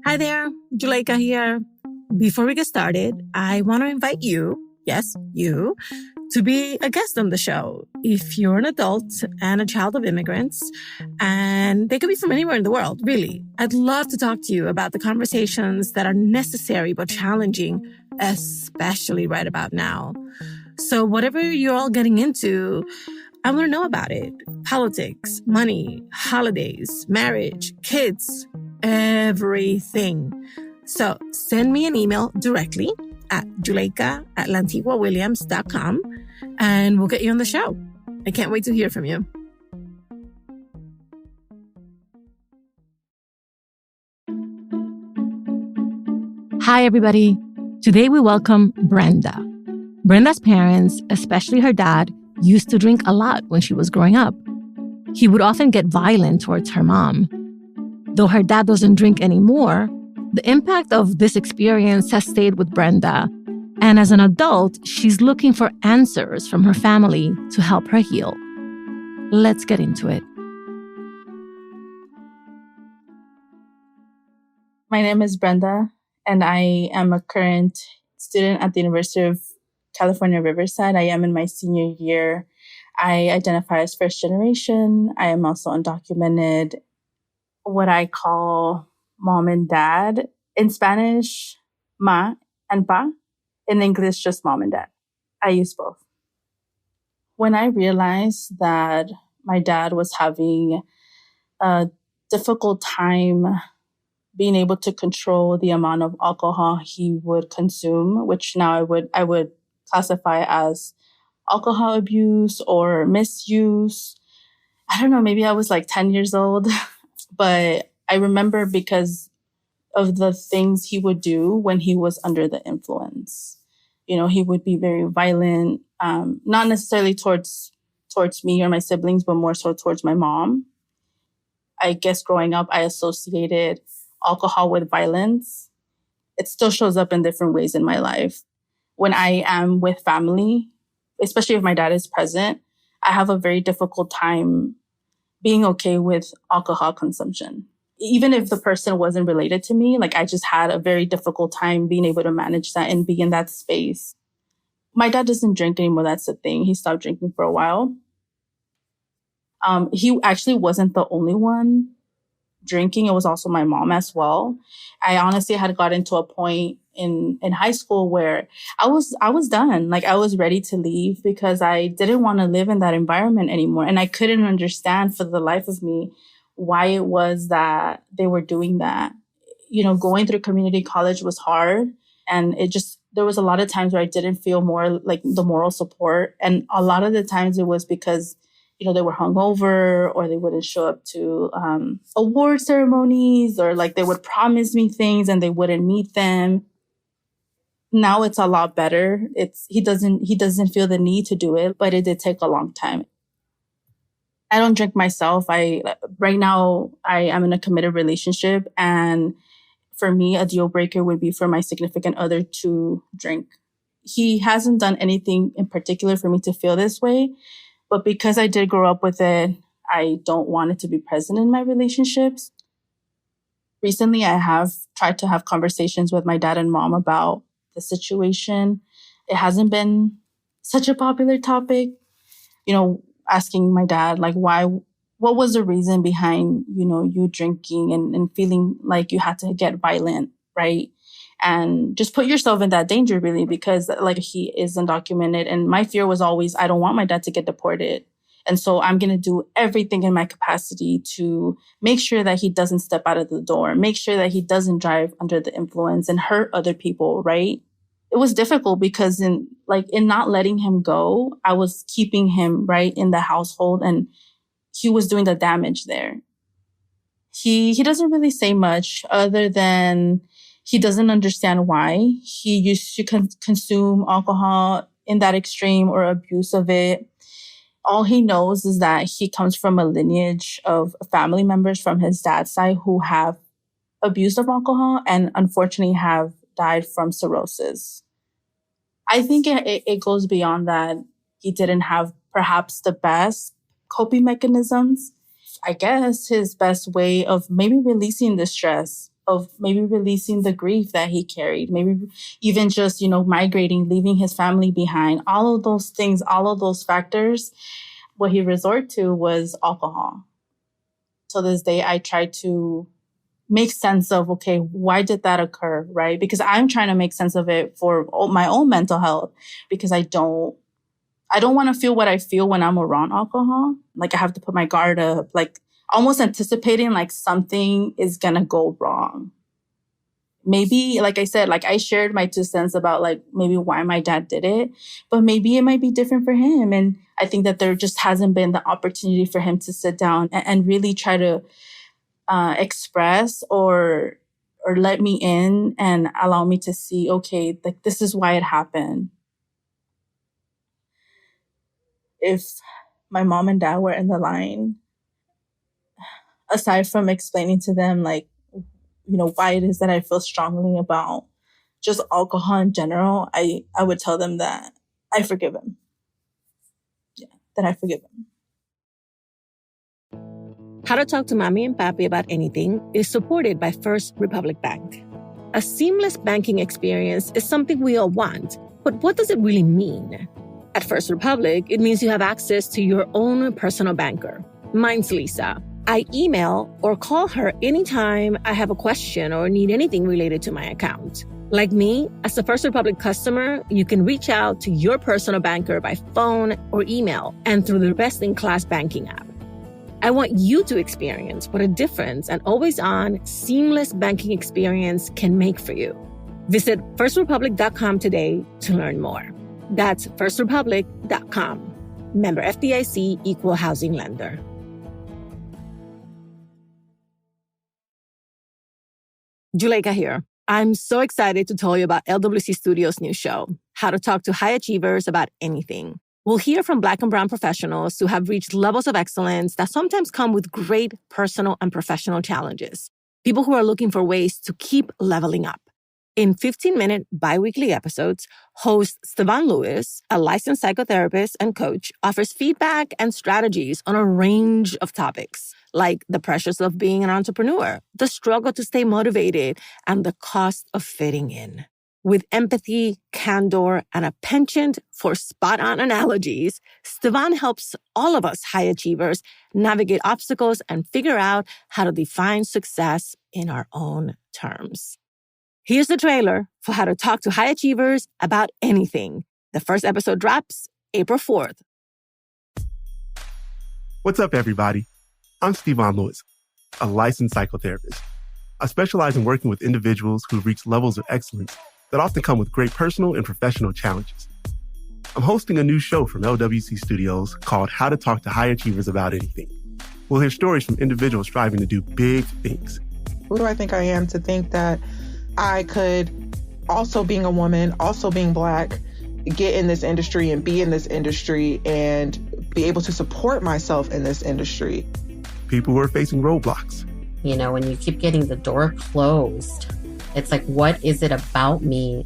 Hi there, Juleka here. Before we get started, I want to invite you, yes, you, to be a guest on the show. If you're an adult and a child of immigrants, and they could be from anywhere in the world, really, I'd love to talk to you about the conversations that are necessary but challenging, especially right about now. So whatever you're all getting into, I want to know about it. Politics, money, holidays, marriage, kids, everything. So send me an email directly at juleka@lantiguawilliams.com and we'll get you on the show. I can't wait to hear from you. Hi, everybody. Today we welcome Brenda. Brenda's parents, especially her dad, used to drink a lot when she was growing up. He would often get violent towards her mom. Though her dad doesn't drink anymore, the impact of this experience has stayed with Brenda. And as an adult, she's looking for answers from her family to help her heal. Let's get into it. My name is Brenda, and I am a current student at the University of California, Riverside. I am in my senior year. I identify as first generation. I am also undocumented. What I call mom and dad. In Spanish, ma and pa. In English, just mom and dad. I use both. When I realized that my dad was having a difficult time being able to control the amount of alcohol he would consume, which now I would classify as alcohol abuse or misuse. I don't know, maybe I was like 10 years old, but I remember because of the things he would do when he was under the influence. You know, he would be very violent, not necessarily towards me or my siblings, but more so towards my mom. I guess growing up, I associated alcohol with violence. It still shows up in different ways in my life. When I am with family, especially if my dad is present, I have a very difficult time being okay with alcohol consumption. Even if the person wasn't related to me, like I just had a very difficult time being able to manage that and be in that space. My dad doesn't drink anymore. That's the thing. He stopped drinking for a while. He actually wasn't the only one drinking. It was also my mom as well. I honestly had gotten to a point in high school where I was done. Like I was ready to leave because I didn't want to live in that environment anymore. And I couldn't understand for the life of me why it was that they were doing that. You know, going through community college was hard. And there was a lot of times where I didn't feel more like the moral support. And a lot of the times it was because you know, they were hungover or they wouldn't show up to award ceremonies or like they would promise me things and they wouldn't meet them. Now it's a lot better. He doesn't feel the need to do it, but it did take a long time. I don't drink myself. Right now I am in a committed relationship, and for me, a deal breaker would be for my significant other to drink. He hasn't done anything in particular for me to feel this way. But because I did grow up with it, I don't want it to be present in my relationships. Recently, I have tried to have conversations with my dad and mom about the situation. It hasn't been such a popular topic. You know, asking my dad, like, what was the reason behind, you know, you drinking and feeling like you had to get violent, right? And just put yourself in that danger, really, because like he is undocumented. And my fear was always, I don't want my dad to get deported. And so I'm going to do everything in my capacity to make sure that he doesn't step out of the door, make sure that he doesn't drive under the influence and hurt other people, right? It was difficult because in not letting him go, I was keeping him right in the household and he was doing the damage there. He doesn't really say much other than he doesn't understand why he used to consume alcohol in that extreme or abuse of it. All he knows is that he comes from a lineage of family members from his dad's side who have abused of alcohol and unfortunately have died from cirrhosis. I think it goes beyond that. He didn't have perhaps the best coping mechanisms. I guess his best way of maybe releasing the stress, of maybe releasing the grief that he carried, maybe even just, migrating, leaving his family behind, all of those things, all of those factors, what he resorted to was alcohol. To this day, I try to make sense of, okay, why did that occur, right? Because I'm trying to make sense of it for my own mental health, because I don't want to feel what I feel when I'm around alcohol. Like I have to put my guard up, like almost anticipating like something is going to go wrong. Maybe, like I said, like I shared my 2 cents about like maybe why my dad did it, but maybe it might be different for him. And I think that there just hasn't been the opportunity for him to sit down and really try to express or let me in and allow me to see, okay, like this is why it happened. If my mom and dad were in the line, aside from explaining to them, like, why it is that I feel strongly about just alcohol in general, I would tell them that I forgive him. Yeah, that I forgive him. How to Talk to Mamí and Papí About Anything is supported by First Republic Bank. A seamless banking experience is something we all want, but what does it really mean? At First Republic, it means you have access to your own personal banker. Mine's Lisa. I email or call her anytime I have a question or need anything related to my account. Like me, as a First Republic customer, you can reach out to your personal banker by phone or email and through the best-in-class banking app. I want you to experience what a difference an always-on, seamless banking experience can make for you. Visit firstrepublic.com today to learn more. That's firstrepublic.com. Member FDIC, Equal Housing Lender. Juleka here. I'm so excited to tell you about LWC Studios' new show, How to Talk to High Achievers About Anything. We'll hear from Black and brown professionals who have reached levels of excellence that sometimes come with great personal and professional challenges. People who are looking for ways to keep leveling up. In 15-minute bi-weekly episodes, host Stevan Lewis, a licensed psychotherapist and coach, offers feedback and strategies on a range of topics, like the pressures of being an entrepreneur, the struggle to stay motivated, and the cost of fitting in. With empathy, candor, and a penchant for spot-on analogies, Stevan helps all of us high achievers navigate obstacles and figure out how to define success in our own terms. Here's the trailer for How to Talk to High Achievers About Anything. The first episode drops April 4th. What's up, everybody? I'm Stevan Lewis, a licensed psychotherapist. I specialize in working with individuals who've reached levels of excellence that often come with great personal and professional challenges. I'm hosting a new show from LWC Studios called How to Talk to High Achievers About Anything. We'll hear stories from individuals striving to do big things. Who do I think I am to think that I could, also being a woman, also being Black, get in this industry and be in this industry and be able to support myself in this industry? People who are facing roadblocks. When you keep getting the door closed, it's like, what is it about me?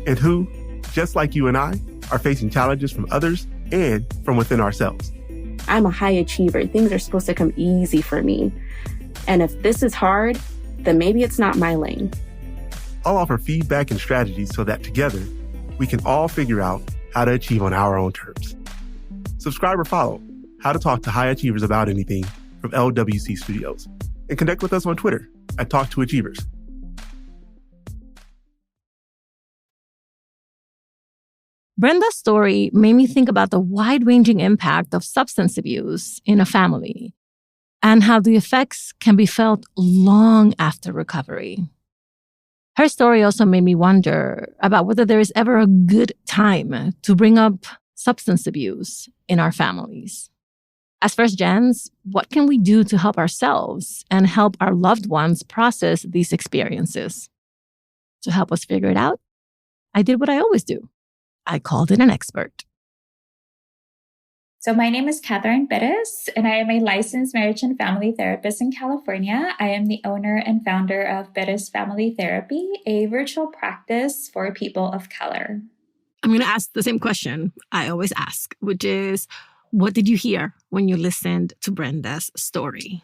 And who, just like you and I, are facing challenges from others and from within ourselves. I'm a high achiever. Things are supposed to come easy for me. And if this is hard, then maybe it's not my lane. I'll offer feedback and strategies so that together, we can all figure out how to achieve on our own terms. Subscribe or follow How to Talk to High Achievers About Anything from LWC Studios. And connect with us on Twitter at Talk2Achievers. Brenda's story made me think about the wide-ranging impact of substance abuse in a family and how the effects can be felt long after recovery. Her story also made me wonder about whether there is ever a good time to bring up substance abuse in our families. As first gens, what can we do to help ourselves and help our loved ones process these experiences? To help us figure it out, I did what I always do. I called in an expert. So my name is Katheryn Perez, and I am a licensed marriage and family therapist in California. I am the owner and founder of Perez Family Therapy, a virtual practice for people of color. I'm going to ask the same question I always ask, which is, What did you hear when you listened to Brenda's story?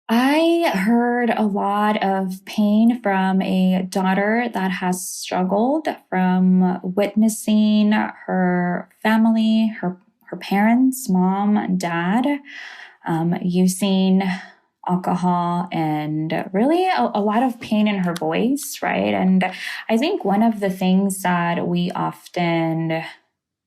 I heard a lot of pain from a daughter that has struggled from witnessing her family, her parents, mom and dad, using alcohol, and really a lot of pain in her voice, right? And I think one of the things that we often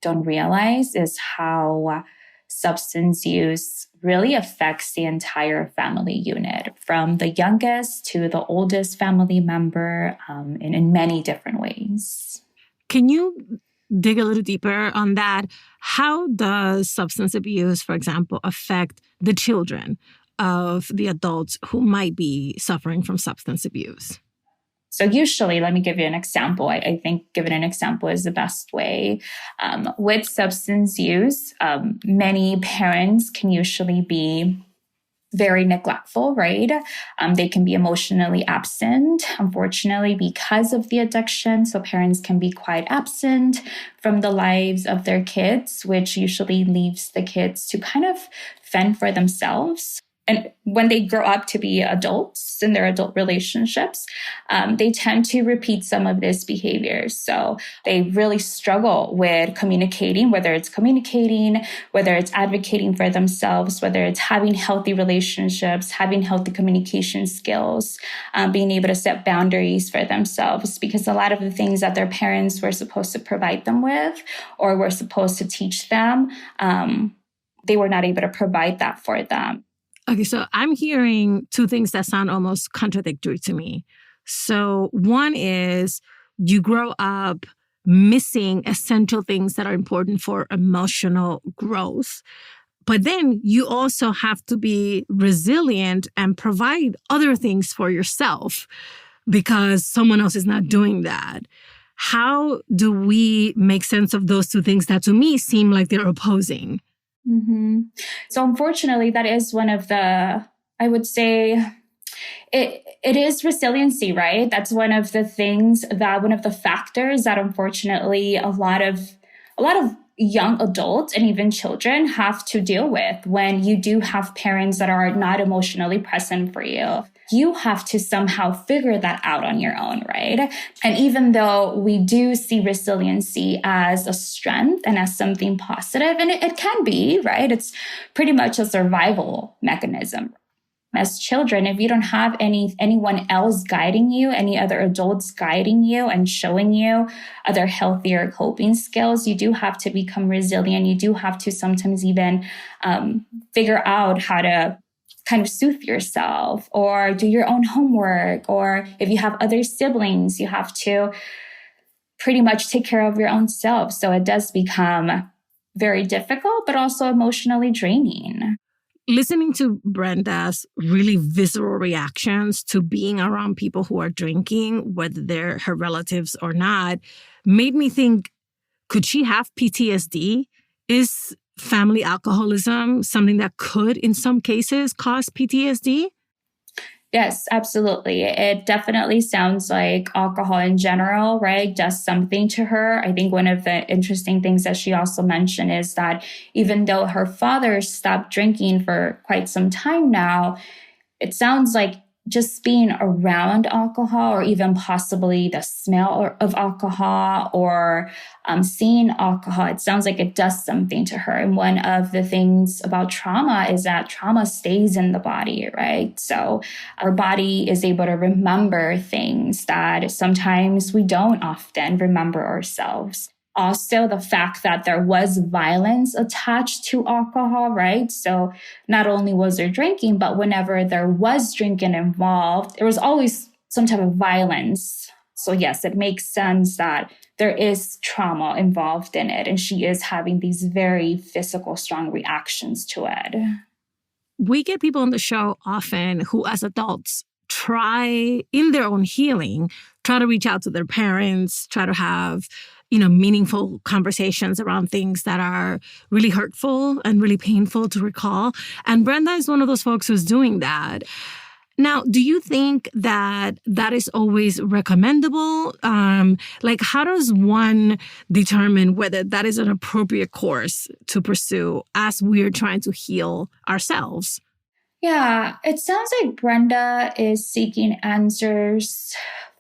don't realize is how substance use really affects the entire family unit, from the youngest to the oldest family member, in many different ways. Can you dig a little deeper on that? How does substance abuse, for example, affect the children of the adults who might be suffering from substance abuse? So usually, let me give you an example. I think giving an example is the best way. With substance use, many parents can usually be very neglectful, right? They can be emotionally absent, unfortunately, because of the addiction. So parents can be quite absent from the lives of their kids, which usually leaves the kids to kind of fend for themselves. And when they grow up to be adults in their adult relationships, they tend to repeat some of these behaviors. So they really struggle with communicating, whether it's advocating for themselves, whether it's having healthy relationships, having healthy communication skills, being able to set boundaries for themselves, because a lot of the things that their parents were supposed to provide them with or were supposed to teach them, they were not able to provide that for them. Okay, so I'm hearing two things that sound almost contradictory to me. So one is you grow up missing essential things that are important for emotional growth. But then you also have to be resilient and provide other things for yourself because someone else is not doing that. How do we make sense of those two things that to me seem like they're opposing? Mm-hmm. So unfortunately, that is one of the, I would say, it is resiliency, right? That's one of the factors that unfortunately a lot of young adults and even children have to deal with when you do have parents that are not emotionally present for you. You have to somehow figure that out on your own, right? And even though we do see resiliency as a strength and as something positive, and it can be, right? It's pretty much a survival mechanism. As children, if you don't have anyone else guiding you, any other adults guiding you and showing you other healthier coping skills, you do have to become resilient. You do have to sometimes even figure out how to kind of soothe yourself or do your own homework. Or if you have other siblings, you have to pretty much take care of your own self. So it does become very difficult, but also emotionally draining. Listening to Brenda's really visceral reactions to being around people who are drinking, whether they're her relatives or not, made me think, could she have PTSD? Is family alcoholism something that could, in some cases, cause PTSD? Yes, absolutely. It definitely sounds like alcohol in general, right, does something to her. I think one of the interesting things that she also mentioned is that even though her father stopped drinking for quite some time now, it sounds like just being around alcohol or even possibly the smell of alcohol or seeing alcohol, it sounds like it does something to her. And one of the things about trauma is that trauma stays in the body, right? So our body is able to remember things that sometimes we don't often remember ourselves. Also, the fact that there was violence attached to alcohol, right? So not only was there drinking, but whenever there was drinking involved, there was always some type of violence. So yes, it makes sense that there is trauma involved in it. And she is having these very physical, strong reactions to it. We get people on the show often who, as adults, try, in their own healing, try to reach out to their parents, try to have meaningful conversations around things that are really hurtful and really painful to recall. And Brenda is one of those folks who's doing that. Now, do you think that that is always recommendable? How does one determine whether that is an appropriate course to pursue as we're trying to heal ourselves? Yeah, it sounds like Brenda is seeking answers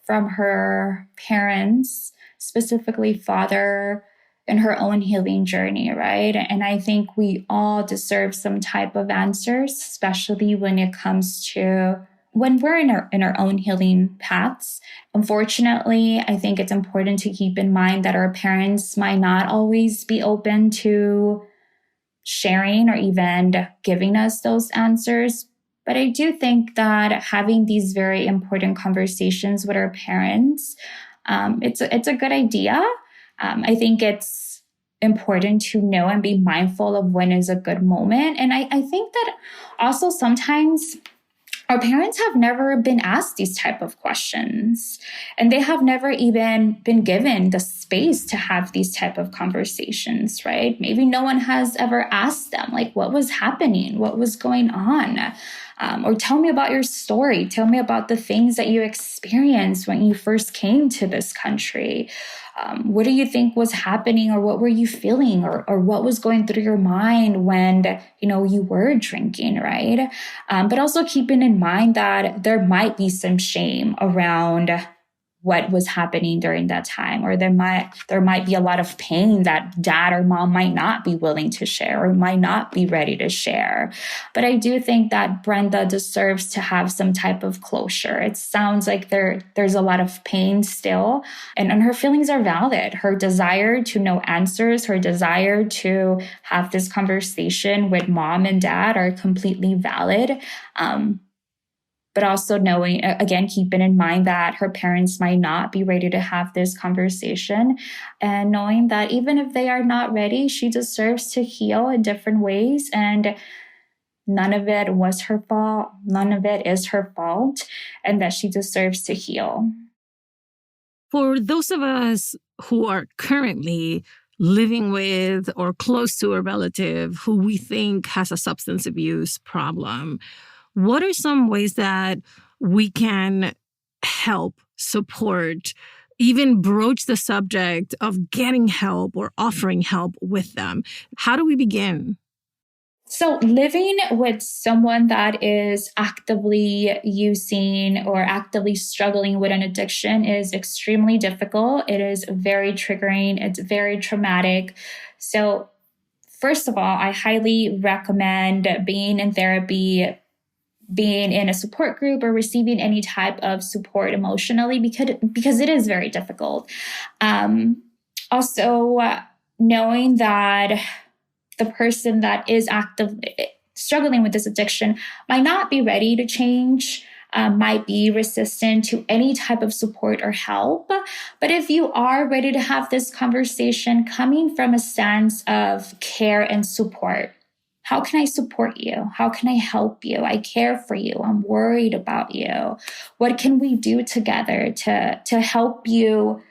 from her parents, specifically father, in her own healing journey, right? And I think we all deserve some type of answers, especially when it comes to when we're in our own healing paths. Unfortunately, I think it's important to keep in mind that our parents might not always be open to sharing or even giving us those answers. But I do think that having these very important conversations with our parents, it's a good idea. I think it's important to know and be mindful of when is a good moment. And I think that also sometimes our parents have never been asked these type of questions, and they have never even been given the space to have these type of conversations, right? Maybe no one has ever asked them, like, what was happening? What was going on? Or tell me about your story. Tell me about the things that you experienced when you first came to this country. What do you think was happening, or what were you feeling, or what was going through your mind when, you were drinking, right? But also keeping in mind that there might be some shame around what was happening during that time, or there might be a lot of pain that dad or mom might not be willing to share or might not be ready to share. But I do think that Brenda deserves to have some type of closure. It sounds like there's a lot of pain still, and her feelings are valid. Her desire to know answers, her desire to have this conversation with mom and dad are completely valid. But also knowing, again, keeping in mind that her parents might not be ready to have this conversation, and knowing that even if they are not ready, she deserves to heal in different ways. And none of it was her fault. None of it is her fault, and that she deserves to heal. For those of us who are currently living with or close to a relative who we think has a substance abuse problem, what are some ways that we can help, support, even broach the subject of getting help or offering help with them? How do we begin? So living with someone that is actively using or actively struggling with an addiction is extremely difficult. It is very triggering. It's very traumatic. So first of all, I highly recommend being in therapy, being in a support group, or receiving any type of support emotionally, because it is very difficult. Also, knowing that the person that is actively struggling with this addiction might not be ready to change, might be resistant to any type of support or help. But if you are ready to have this conversation coming from a sense of care and support, how can I support you? How can I help you? I care for you. I'm worried about you. What can we do together to help you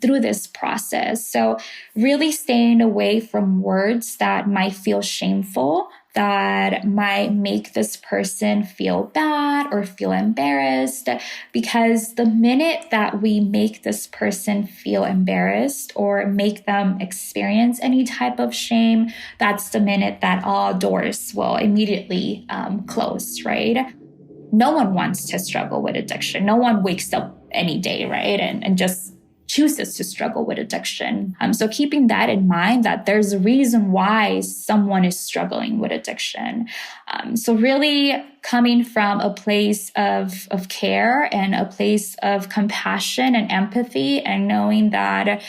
through this process? So really staying away from words that might feel shameful, that might make this person feel bad or feel embarrassed, because the minute that we make this person feel embarrassed or make them experience any type of shame, that's the minute that all doors will immediately close, right? No one wants to struggle with addiction. No one wakes up any day, right? And just chooses to struggle with addiction. So keeping that in mind, that there's a reason why someone is struggling with addiction. So really coming from a place of care and a place of compassion and empathy, and knowing that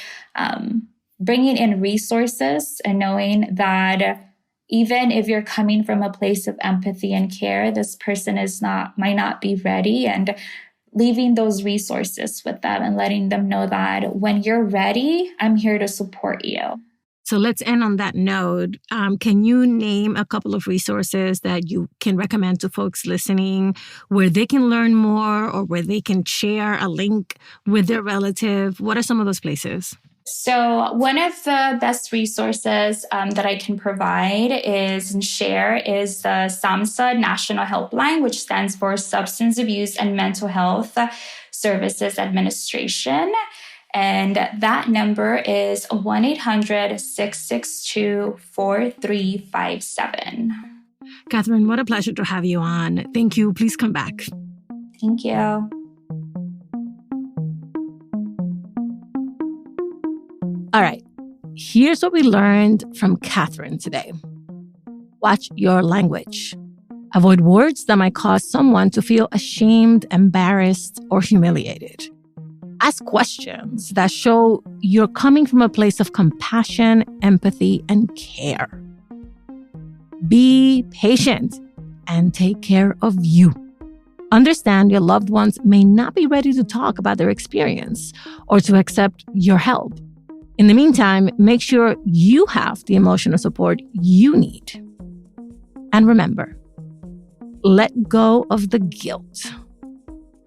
bringing in resources, and knowing that even if you're coming from a place of empathy and care, this person might not be ready, and leaving those resources with them and letting them know that when you're ready, I'm here to support you. So let's end on that note. Can you name a couple of resources that you can recommend to folks listening where they can learn more, or where they can share a link with their relative? What are some of those places? So one of the best resources that I can provide and share is the SAMHSA National Helpline, which stands for Substance Abuse and Mental Health Services Administration. And that number is 1-800-662-4357. Katheryn, what a pleasure to have you on. Thank you. Please come back. Thank you. All right. Here's what we learned from Katheryn today. Watch your language. Avoid words that might cause someone to feel ashamed, embarrassed, or humiliated. Ask questions that show you're coming from a place of compassion, empathy, and care. Be patient and take care of you. Understand your loved ones may not be ready to talk about their experience or to accept your help. In the meantime, make sure you have the emotional support you need. And remember, let go of the guilt.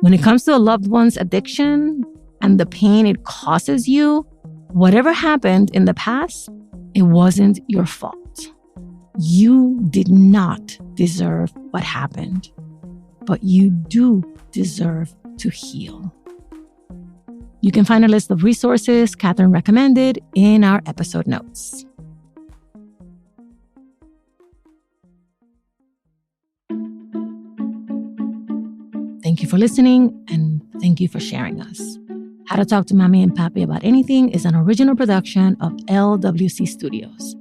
When it comes to a loved one's addiction and the pain it causes you, whatever happened in the past, it wasn't your fault. You did not deserve what happened, but you do deserve to heal. You can find a list of resources Katheryn recommended in our episode notes. Thank you for listening, and thank you for sharing us. How to Talk to Mamí and Papí About Anything is an original production of LWC Studios.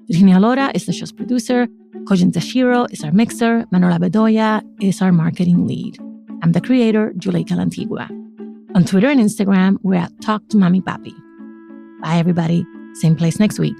Virginia Lora is the show's producer. Kojin Tashiro is our mixer. Manuela Bedoya is our marketing lead. I'm the creator, Juleika Lantigua. On Twitter and Instagram, we're at Talk to Mamí Papí. Bye, everybody. Same place next week.